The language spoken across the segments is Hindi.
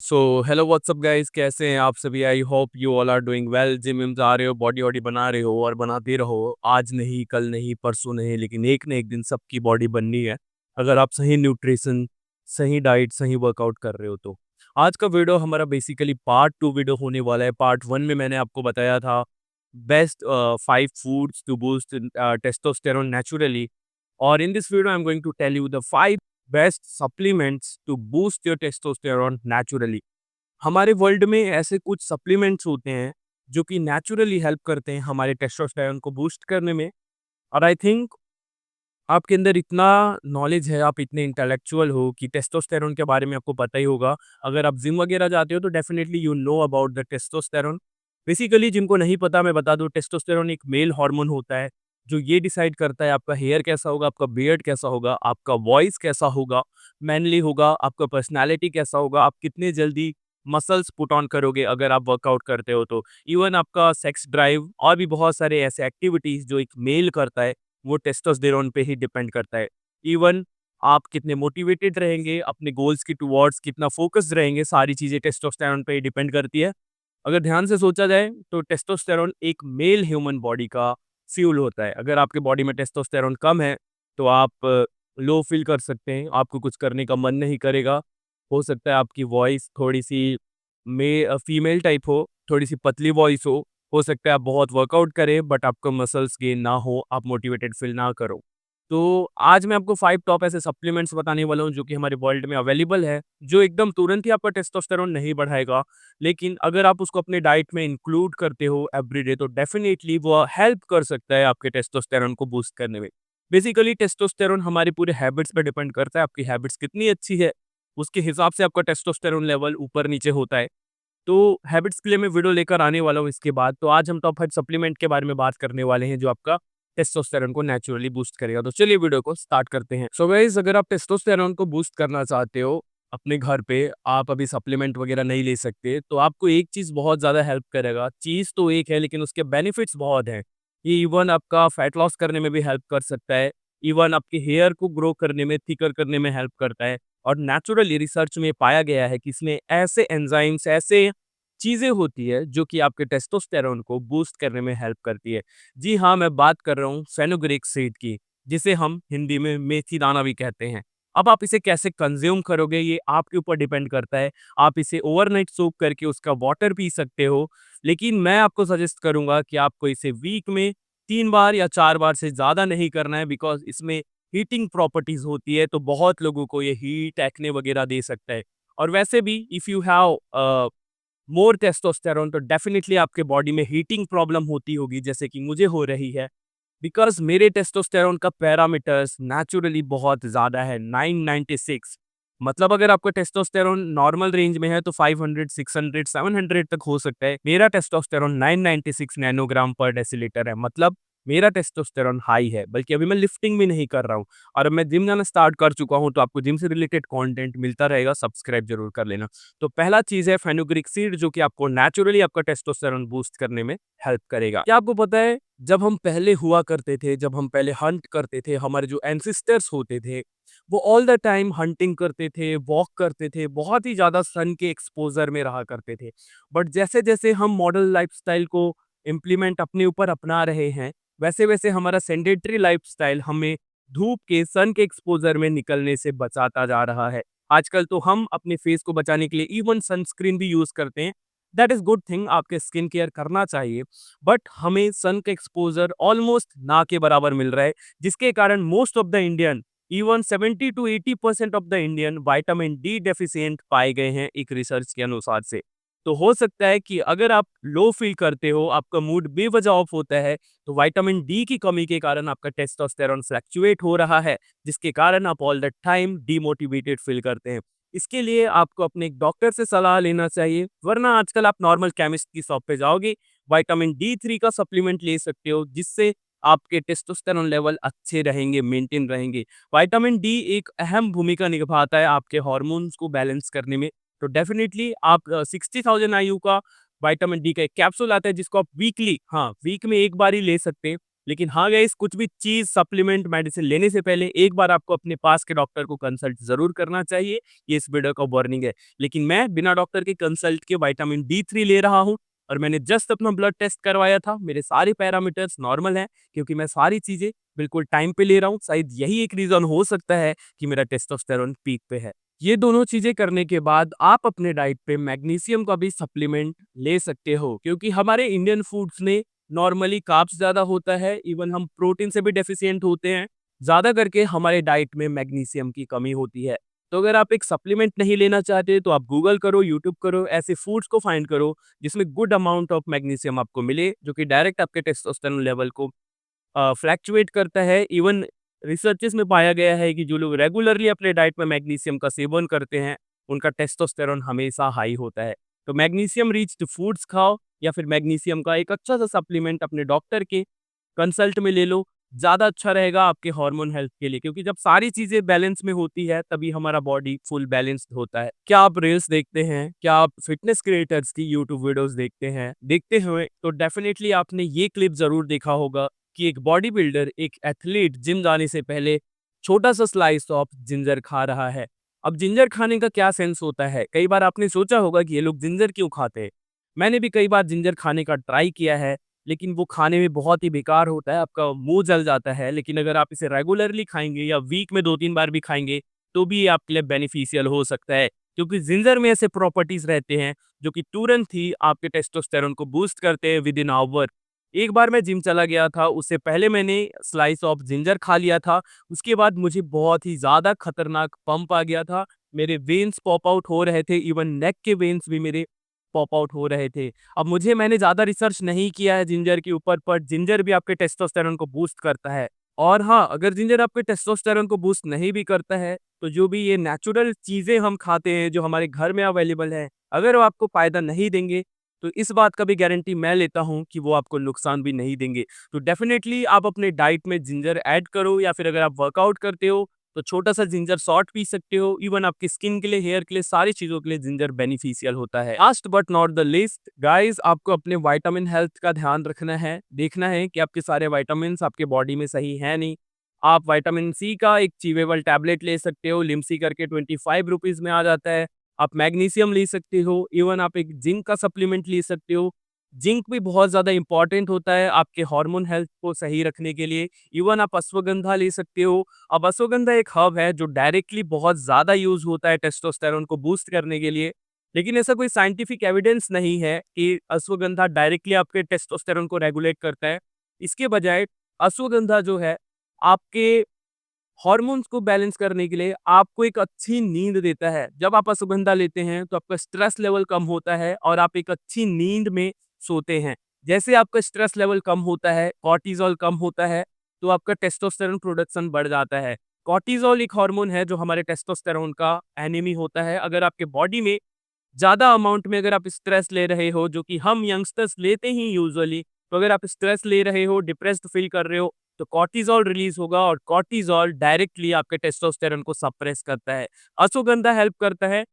सो हेलो व्हाट्सअप गाइस, कैसे हैं आप सभी। I hope you all are doing well. Gym विम जा रहे हो, बॉडी वॉडी बना रहे हो और बनाते रहो। आज नहीं, कल नहीं, परसों नहीं, लेकिन एक न एक दिन सबकी बॉडी बननी है अगर आप सही न्यूट्रिशन, सही डाइट, सही वर्कआउट कर रहे हो तो। आज का वीडियो हमारा बेसिकली पार्ट 2 वीडियो होने वाला है। पार्ट 1 में मैंने आपको बताया था best 5 foods to boost testosterone naturally, और in this video I'm going to tell you the 5 best supplements to boost your testosterone naturally। हमारे वर्ल्ड में ऐसे कुछ सप्लीमेंट्स होते हैं जो कि नेचुरली हेल्प करते हैं हमारे टेस्टोस्टेरोन को बूस्ट करने में। और आई थिंक आपके अंदर इतना नॉलेज है, आप इतने इंटेलेक्चुअल हो कि टेस्टोस्टेरोन के बारे में आपको पता ही होगा। अगर आप जिम वगैरह जाते हो तो definitely you know about the testosterone. Basically जिनको नहीं पता मैं बता दूं, टेस्टोस्टेरोन एक मेल हार्मोन होता है जो ये डिसाइड करता है आपका हेयर कैसा होगा, आपका बियर्ड कैसा होगा, आपका वॉइस कैसा होगा, मैनली होगा, आपका पर्सनैलिटी कैसा होगा, आप कितने जल्दी मसल्स पुट ऑन करोगे अगर आप वर्कआउट करते हो तो, इवन आपका सेक्स ड्राइव और भी बहुत सारे ऐसे एक्टिविटीज जो एक मेल करता है वो टेस्टोस्टेरोन पे ही डिपेंड करता है। इवन आप कितने मोटिवेटेड रहेंगे, अपने गोल्स की टुवर्ड्स कितना फोकस्ड रहेंगे, सारी चीज़ें टेस्टोस्टेरोन पे ही डिपेंड करती है। अगर ध्यान से सोचा जाए तो टेस्टोस्टेरोन एक मेल ह्यूमन बॉडी का फ्यूल होता है। अगर आपके बॉडी में टेस्टोस्टेरोन कम है तो आप लो फील कर सकते हैं, आपको कुछ करने का मन नहीं करेगा। हो सकता है आपकी वॉइस थोड़ी-सी फीमेल टाइप हो, थोड़ी-सी पतली वॉइस हो सकता है आप बहुत वर्कआउट करें बट आपको मसल्स गेन ना हो, आप मोटिवेटेड फील ना करो। तो आज मैं आपको 5 टॉप ऐसे सप्लीमेंट्स बताने वाला हूँ जो कि हमारे वर्ल्ड में अवेलेबल है, जो एकदम तुरंत ही आपका टेस्टोस्टेरोन नहीं बढ़ाएगा, लेकिन अगर आप उसको अपने डाइट में इंक्लूड करते हो एवरीडे तो डेफिनिटली वो हेल्प कर सकता है आपके टेस्टोस्टेरोन को बूस्ट करने में। बेसिकली टेस्टोस्टेरोन हमारी पूरे हैबिट्स पे डिपेंड करता है, आपकी हैबिट्स कितनी अच्छी है, उसके हिसाब से आपका टेस्टोस्टेरोन लेवल ऊपर-नीचे होता है। तो हैबिट्स के लिए मैं वीडियो लेकर आने वाला हूँ इसके बाद। तो आज हम टॉप 5 सप्लीमेंट के बारे में बात करने वाले हैं जो आपका टेस्टोस्टेरोन को नेचुरली बूस्ट करेगा। तो चलिए वीडियो को स्टार्ट करते हैं। सो गाइस, अगर आप टेस्टोस्टेरोन को बूस्ट करना चाहते हो अपने घर पे, आप अभी सप्लीमेंट वगैरह नहीं ले सकते, तो आपको एक चीज़ बहुत ज़्यादा हेल्प करेगा। चीज़ तो एक है लेकिन उसके बेनिफिट्स बहुत हैं। ये इवन आपका फैट लॉस करने में भी हेल्प कर सकता है, इवन आपके हेयर को ग्रो करने में, थिकर करने में हेल्प करता है। और नेचुरली रिसर्च में पाया गया है कि इसमें ऐसे एंजाइम्स, ऐसे चीज़ें होती है जो कि आपके टेस्टोस्टेरोन को बूस्ट करने में हेल्प करती है। जी हाँ, मैं बात कर रहा हूँ फेनुग्रीक सीड की, जिसे हम हिंदी में मेथी दाना भी कहते हैं। अब आप इसे कैसे कंज़्यूम करोगे ये आपके ऊपर डिपेंड करता है। आप इसे ओवरनाइट सोक करके उसका वाटर पी सकते हो, लेकिन मैं आपको सजेस्ट करूँगा कि आपको इसे वीक में 3 बार या 4 बार से ज़्यादा नहीं करना है, बिकॉज़ इसमें हीटिंग प्रॉपर्टीज़ होती है, तो बहुत लोगों को ये हीट, एक्ने वगैरह दे सकता है। और वैसे भी if you have more testosterone तो डेफिनिटली आपके बॉडी में हीटिंग प्रॉब्लम होती होगी, जैसे कि मुझे हो रही है, बिकॉज मेरे टेस्टोस्टेरोन का पैरामीटर्स नेचुरली बहुत ज़्यादा है, 996। मतलब अगर आपका टेस्टोस्टेरोन नॉर्मल रेंज में है तो 500, 600, 700 तक हो सकता है। मेरा टेस्टोस्टेरोन 996 नैनोग्राम पर डेसीलीटर है, मतलब मेरा टेस्टोस्टेरोन हाई है, बल्कि अभी मैं लिफ्टिंग भी नहीं कर रहा हूँ। और अब मैं जिम जाना स्टार्ट कर चुका हूँ, तो आपको जिम से रिलेटेड कंटेंट मिलता रहेगा, सब्सक्राइब जरूर कर लेना। तो पहला चीज़ है फेनुग्रीक सीड, जो कि आपको नेचुरली आपका टेस्टोस्टेरोन बूस्ट करने में हेल्प करेगा। क्या आपको पता है, जब हम पहले हुआ करते थे, जब हम पहले हंट करते थे, हमारे जो एंसेस्टर्स होते थे वो ऑल द टाइम हंटिंग करते थे, वॉक करते थे, बहुत ही ज़्यादा सन के एक्सपोजर में रहा करते थे। बट जैसे-जैसे हम मॉडर्न लाइफ़स्टाइल को इम्प्लीमेंट अपने ऊपर अपना रहे हैं, वैसे-वैसे हमारा सेडेंटरी लाइफ़स्टाइल हमें धूप के, सन के एक्सपोजर में निकलने से बचाता जा रहा है। आजकल तो हम अपने फेस को बचाने के लिए इवन सनस्क्रीन भी यूज़ करते हैं। दैट इज़ गुड थिंग, आपके स्किन केयर करना चाहिए। बट हमें सन का एक्सपोज़र ऑलमोस्ट ना के बराबर मिल रहा है, जिसके कारण most of the Indian, even 70 to 80% of the Indian vitamin D deficient पाए गए हैं एक रिसर्च के अनुसार से। तो हो सकता है कि अगर आप लो फील करते हो, आपका मूड बेवजह ऑफ होता है, तो विटामिन डी की कमी के कारण आपका टेस्टोस्टेरोन फ्लक्चुएट हो रहा है, जिसके कारण आप all the time demotivated feel करते हैं। इसके लिए आपको अपने एक डॉक्टर से सलाह लेना चाहिए, वरना आजकल आप नॉर्मल केमिस्ट की शॉप पे जाओगे, विटामिन डी 3 का सप्लीमेंट ले सकते हो, जिससे आपके टेस्टोस्टेरोन लेवल अच्छे रहेंगे, मेंटेन रहेंगे। विटामिन डी एक अहम भूमिका निभाता है आपके हार्मोन्स को बैलेंस करने में। तो डेफिनिटली आप 60,000 IU का विटामिन डी का एक कैप्सूल आता है, जिसको आप वीकली, हाँ, वीक में 1 बार ही ले सकते हैं। लेकिन हाँ गाइस, कुछ भी चीज़, सप्लीमेंट, मेडिसिन लेने से पहले एक बार आपको अपने पास के डॉक्टर को कंसल्ट ज़रूर करना चाहिए। ये इस वीडियो का वार्निंग है। लेकिन मैं बिना डॉक्टर के कंसल्ट के विटामिन D3 ले रहा हूँ और मैंने जस्ट अपना ब्लड टेस्ट करवाया था। मेरे सारे पैरामीटर्स नॉर्मल हैं क्योंकि मैं सारी चीज़ें बिल्कुल टाइम पे ले रहा हूँ। शायद यही एक रीज़न हो सकता है कि मेरा टेस्टोस्टेरोन पीक पे है। ये दोनों चीज़ें करने के बाद आप अपने डाइट पे मैग्नीशियम का भी सप्लीमेंट ले सकते हो क्योंकि हमारे इंडियन फूड्स में नॉर्मली कार्ब्स ज़्यादा होता है, इवन हम प्रोटीन से भी डेफिशिएंट होते हैं। ज़्यादा करके हमारे डाइट में मैग्नीशियम की कमी होती है। तो अगर आप एक सप्लीमेंट नहीं लेना चाहते तो आप गूगल करो, यूट्यूब करो, ऐसे फूड्स को फाइंड करो जिसमें गुड अमाउंट ऑफ मैग्नीशियम आपको मिले, जो कि डायरेक्ट आपके टेस्टोस्टेरोन लेवल को फ्लैक्चुएट करता है। इवन रिसर्चेस में पाया गया है कि जो लोग रेगुलरली अपने डाइट में मैग्नीशियम का सेवन करते हैं, उनका टेस्टोस्टेरोन हमेशा हाई होता है। तो मैग्नीशियम रिच्ड फूड्स खाओ या फिर मैग्नीशियम का एक अच्छा सा सप्लीमेंट अपने डॉक्टर के कंसल्ट में ले लो, ज़्यादा अच्छा रहेगा आपके हार्मोन हेल्थ के लिए क्योंकि जब सारी चीज़ें बैलेंस में होती है तभी हमारा बॉडी फुल बैलेंस्ड होता है। क्या आप रील्स देखते हैं? क्या आप फिटनेस क्रिएटर्स की यूट्यूब वीडियोस देखते हैं? देखते हुए तो डेफिनेटली आपने ये क्लिप ज़रूर देखा होगा कि एक बॉडी बिल्डर, एक एथलीट जिम जाने से पहले छोटा सा स्लाइस ऑफ जिंजर खा रहा है। अब जिंजर खाने का क्या सेंस होता है? कई बार आपने सोचा होगा कि ये लोग जिंजर क्यों खाते हैं? मैंने भी कई बार जिंजर खाने का ट्राई किया है, लेकिन वो खाने में बहुत ही बेकार होता है, आपका मुँह जल जाता है। लेकिन अगर आप इसे रेगुलरली खाएँगे या वीक में 2-3 बार भी खाएँगे, तो भी ये आपके लिए बेनिफिशियल हो सकता है। क्योंकि जिंजर में ऐसे प्रॉपर्टीज़ रहते हैं, जो कि तुरंत ही आपके टेस्टोस्टेरोन को बूस्ट करते हैं विदिन ऑवर। एक बार मैं जिम चला गया था, उससे पहले मैंने स्लाइस ऑफ जिंजर खा लिया था। उसके बाद मुझे बहुत ही ज़्यादा खतरनाक पंप आ गया था। मेरे वेन्स पॉप आउट हो रहे थे, इवन नेक के वेन्स भी मेरे पॉप आउट हो रहे थे। अब मैंने ज़्यादा रिसर्च नहीं किया है जिंजर के ऊपर, पर जिंजर भी आपके टेस्टोस्टेरोन को बूस्ट करता है। और हाँ, अगर जिंजर आपके टेस्टोस्टेरोन को बूस्ट नहीं भी करता है, तो जो भी ये नेचुरल चीज़ें हम खाते हैं, जो हमारे घर में अवेलेबल है, अगर वो आपको फ़ायदा नहीं देंगे, तो इस बात का भी गारंटी मैं लेता हूँ कि वो आपको नुकसान भी नहीं देंगे। तो डेफ़िनेटली आप अपने डाइट में जिंजर ऐड करो या फिर अगर आप वर्कआउट करते हो, तो छोटा-सा जिंजर शॉट पी सकते हो। इवन आपकी स्किन के लिए, हेयर के लिए, सारी चीज़ों के लिए जिंजर बेनिफिशियल होता है। Last but not the least guys, आपको अपने विटामिन हेल्थ का ध्यान रखना है। देखना है कि आपके सारे विटामिन्स आपके बॉडी में सही है नहीं। आप विटामिन सी का एक च्यूएबल टैबलेट ले सकते हो, लिम्सी करके ₹25 में आ जाता है। आप मैग्नीशियम ले सकते हो, इवन आप एक जिंक का सप्लीमेंट ले सकते हो। जिंक भी बहुत ज़्यादा इंपॉर्टेंट होता है आपके हार्मोन हेल्थ को सही रखने के लिए। इवन आप अश्वगंधा ले सकते हो। अब अश्वगंधा एक हर्ब है जो डायरेक्टली बहुत ज़्यादा यूज़ होता है टेस्टोस्टेरोन को बूस्ट करने के लिए। लेकिन ऐसा कोई साइंटिफिक एविडेंस नहीं है कि अश्वगंधा डायरेक्टली आपके टेस्टोस्टेरोन को रेगुलेट करता है। इसके बजाय अश्वगंधा जो है, आपके हॉर्मोन्स को बैलेंस करने के लिए आपको एक अच्छी नींद देता है। जब आप अश्वगंधा लेते हैं तो आपका स्ट्रेस लेवल कम होता है और आप एक अच्छी नींद में सोते हैं। जैसे आपका स्ट्रेस लेवल कम होता है, कॉर्टिसोल कम होता है, तो आपका टेस्टोस्टेरोन प्रोडक्शन बढ़ जाता है। कॉर्टिसोल एक हार्मोन है जो हमारे टेस्टोस्टेरोन का एनिमी होता है। अगर आपके बॉडी में ज़्यादा अमाउंट में अगर आप स्ट्रेस ले रहे हो, जो कि हम यंगस्टर्स लेते ही यूजुअली, तो अगर आप स्ट्रेस ले रहे हो, डिप्रेस्ड फील कर रहे हो, तो कॉर्टिसोल रिलीज होगा और कॉर्टिसोल डायरेक्टली आपके टेस्टोस्टेरोन को सप्रेस करता है। अश्वगंधा हेल्प करता है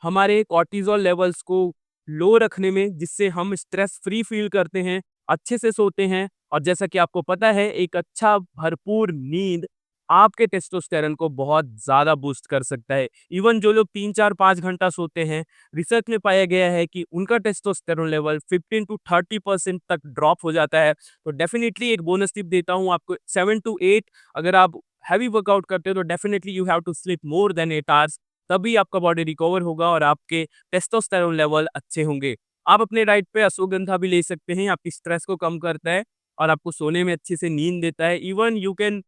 हमारे कॉर्टिसोल लेवल्स को लो रखने में, जिससे हम स्ट्रेस फ्री फील करते हैं, अच्छे से सोते हैं। और जैसा कि आपको पता है, एक अच्छा भरपूर नींद आपके टेस्टोस्टेरोन को बहुत ज़्यादा बूस्ट कर सकता है। इवन जो लोग 3, 4, 5 घंटा सोते हैं, रिसर्च में पाया गया है कि उनका टेस्टोस्टेरोन लेवल 15 टू 30% तक ड्रॉप हो जाता है। तो डेफिनिटली एक बोनस टिप देता हूँ आपको, 7 टू 8 अगर आप हैवी वर्कआउट करते हो तो definitely you have to sleep more than 8 hours, तभी आपका बॉडी रिकवर होगा और आपके टेस्टोस्टेरोन लेवल अच्छे होंगे। आप अपने डाइट पे अश्वगंधा भी ले सकते हैं, आपकी स्ट्रेस को कम करता है और आपको सोने में अच्छे से नींद देता है। Even you can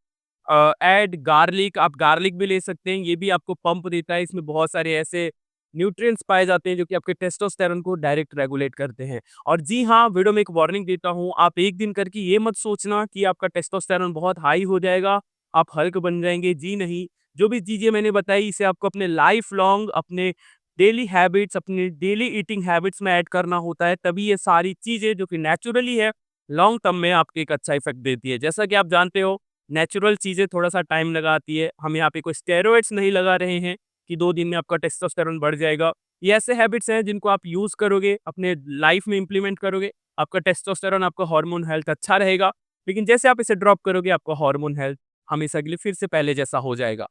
add garlic, आप गार्लिक भी ले सकते हैं, ये भी आपको पंप देता है। इसमें बहुत सारे ऐसे न्यूट्रिएंट्स पाए जाते हैं जो कि आपके टेस्टोस्टेरोन को डायरेक्ट रेगुलेट करते हैं। और जी हाँ, वीडियो में एक वार्निंग देता हूँ, आप एक दिन करके ये मत सोचना कि आपका टेस्टोस्टेरोन बहुत हाई हो जाएगा, आप हल्क बन जाएँगे, जी नहीं। जो भी चीज़ें मैंने बताई, इसे आपको अपने लाइफ लॉन्ग अपने डेली हैबिट्स, अपनी डेली ईटिंग हैबिट्स में ऐड करना होता है, तभी ये सारी चीज़ें जो कि नेचुरली है, लॉन्ग टर्म में आपको एक अच्छा इफ़ेक्ट देती है। जैसा कि आप जानते हो, नेचुरल चीज़ें थोड़ा-सा टाइम लगाती है। हम यहाँ पे कोई स्टेरॉइड्स नहीं लगा रहे हैं कि 2 दिन में आपका टेस्टोस्टेरोन बढ़ जाएगा। ये ऐसे हैबिट्स हैं जिनको आप यूज़ करोगे, अपने लाइफ में इम्प्लीमेंट करोगे, आपका टेस्टोस्टेरोन, आपका हार्मोन हेल्थ अच्छा रहेगा। लेकिन जैसे आप इसे ड्रॉप करोगे आपका हार्मोन हेल्थ हमेशा के लिए फिर से पहले जैसा हो जाएगा।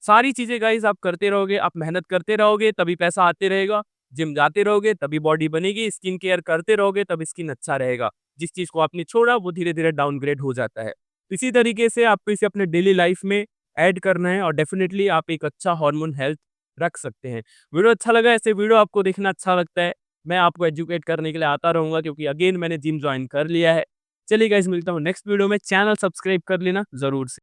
सारी चीज़ें गाइज़ आप करते रहोगे, आप मेहनत करते रहोगे तभी पैसा आते रहेगा, जिम जाते रहोगे तभी बॉडी बनेगी, स्किन केयर करते रहोगे तब स्किन अच्छा रहेगा। जिस चीज़ को आपने छोड़ा वो धीरे-धीरे डाउनग्रेड हो जाता है। इसी तरीके से आपको इसे अपने डेली लाइफ में ऐड करना है और डेफिनिटली आप एक अच्छा हार्मोन हेल्थ रख सकते हैं। वीडियो अच्छा लगा, ऐसे वीडियो आपको देखना अच्छा लगता है, मैं आपको एजुकेट करने के लिए आता रहूँगा क्योंकि अगेन मैंने जिम जॉइन कर लिया है। चलिए गाइज़ मिलता हूँ नेक्स्ट वीडियो में, चैनल सब्सक्राइब कर लेना ज़रूर से।